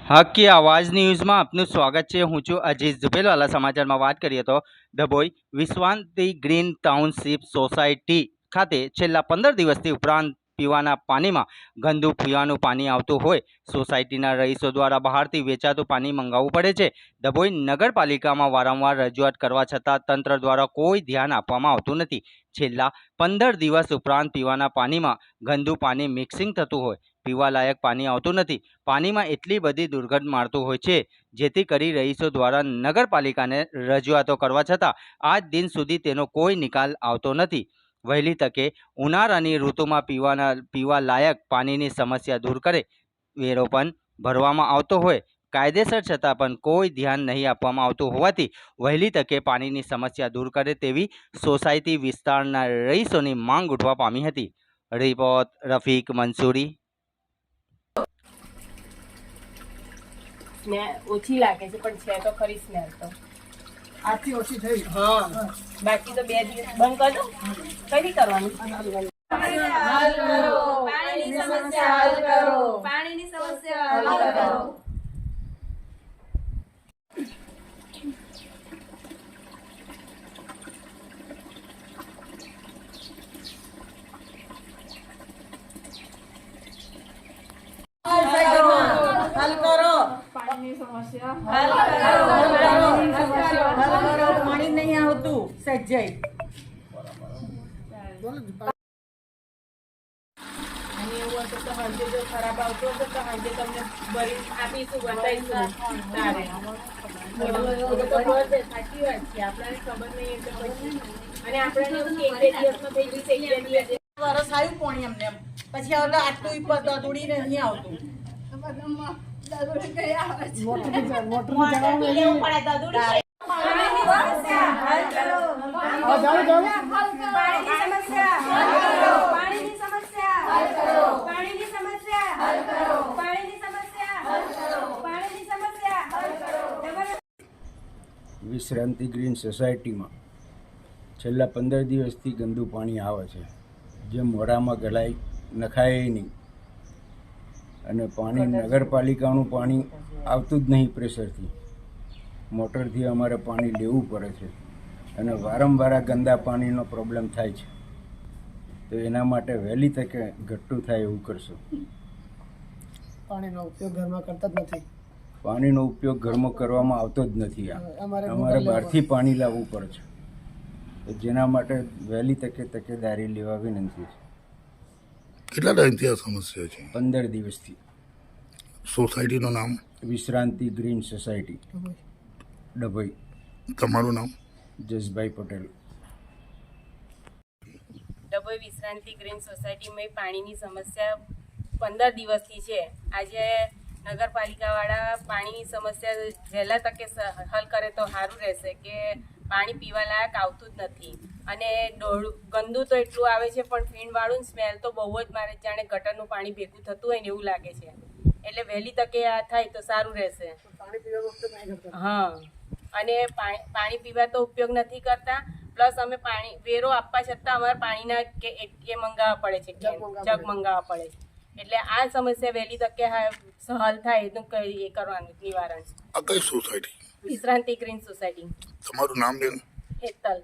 હકી આવાજ ન્યૂઝમાં આપનું સ્વાગત છે। હું છું અજીઝ ઝુબેલવાલા। સમાચારમાં વાત કરીએ તો ડભોઈ વિશ્વાંતિ ગ્રીન ટાઉનશીપ સોસાયટી ખાતે છેલ્લા 15 દિવસથી ઉપરાંત પીવાના પાણીમાં ગંદુ પીવાનું પાણી આવતું હોય સોસાયટીના રહીશો દ્વારા બહારથી વેચાતું પાણી મંગાવવું પડે છે। ડભોઈ નગરપાલિકામાં વારંવાર રજૂઆત કરવા છતાં તંત્ર દ્વારા કોઈ ધ્યાન આપવામાં આવતું નથી। છેલ્લા 15 દિવસ ઉપરાંત પીવાના પાણીમાં ગંદુ પાણી મિક્સિંગ થતું હોય પીવા લાયક પાણી આવતું નથી। પાણીમાં એટલી બધી દુર્ગંધ મારતું હોય છે જેથી કરી રહીશો દ્વારા નગરપાલિકાને રજૂઆતો કરવા છતાં આજ દિન સુધી તેનો કોઈ નિકાલ આવતો નથી। વહેલી તકે ઉનાળાની ઋતુમાં પીવા લાયક પાણીની સમસ્યા દૂર કરે વેરો પણ ભરવામાં આવતો હોય કાયદેસર છતાં પણ કોઈ ધ્યાન નહીં આપવામાં આવતું હોવાથી વહેલી તકે પાણીની સમસ્યા દૂર કરે તેવી સોસાયટી વિસ્તારના રહીશોની માંગ ઉઠવા પામી હતી। રિપોર્ટ રફીક મંસૂરી। ઓછી લાગે છે પણ છે તો ખરી સ્મેલ તો આથી ઓછી થઈ। હા બાકી તો 2 દિવસ બંધ કરી દો કઈ કરવાનું હલ કરો પાણીની સમસ્યા હલ કરો પાણીની સમસ્યા હલ કરો। પાણી નહીં આવતું સજ્જય અને એવું હશે તો હાંજે જો ખરાબ આવતો હશે તો હાંજે તમને ભરી આપીશું બતાવીશું તારે તો બધે સાચી વાત છે આપણને ખબર નહીં એટલે પછી અને આપણને એવું કે 1 દિવસમાં થઈ ગયું છે 1 દિવસ વરસ આવ્યું પાણી અમને પછી હવે આટલું દોડી નહીં આવતું વિશ્રાંતિ ગ્રીન સોસાયટીમાં છેલ્લા 15 દિવસથી ગંદુ પાણી આવે છે જે મોઢામાં ગળાઈ નખાય નહીં અને પાણી નગરપાલિકાનું પાણી આવતું જ નહીં પ્રેશરથી મોટરથી અમારે પાણી લેવું પડે છે અને વારંવાર આ ગંદા પાણીનો પ્રોબ્લેમ થાય છે તો એના માટે વહેલી તકે ઘટતું થાય એવું કરશો। પાણીનો ઉપયોગ ઘરમાં કરતા જ નથી। પાણીનો ઉપયોગ ઘરમાં કરવામાં આવતો જ નથી। અમારે બહારથી પાણી લાવવું પડે છે તો જેના માટે વહેલી તકે તકેદારી લેવા વિનંતી છે। કેટલા ટાઈમથી આ સમસ્યા છે? 15 દિવસથી। સોસાયટીનું નામ? Vishranti green society Dabhoi. તમારું નામ? જસભાઈ પટેલ। ડભોઈ વિશ્રાંતિ ગ્રીન સોસાયટીમાં પાણીની સમસ્યા 15 દિવસથી છે। આજે નગરપાલિકાવાળા પાણીની સમસ્યા વહેલા તકે હલ કરે તો સારું રહેશે કે પાણી પીવા લાયક આવતું જ નથી અને ગંદુ તો એટલું આવે છે પણ ફીણવાળું સ્મેલ તો બહુ જ મારે જાણે ગટરનું પાણી ભેગું થતું હોય ને એવું લાગે છે એટલે વહેલી તકે આ થાય તો સારું રહેશે। હા અને પાણી પીવા તો ઉપયોગ નથી કરતા પ્લસ અમે પાણી વેરો આપવા છતાં અમારે પાણીના એ મંગાવવા પડે છે જગ મંગાવવા પડે છે એટલે આ સમસ્યા વહેલી તકે હલ થાય એનું એ કરવાનું નિવારણ। આ કઈ સોસાયટી? Vishranti green society. તમારું નામ બેન? હેતલ।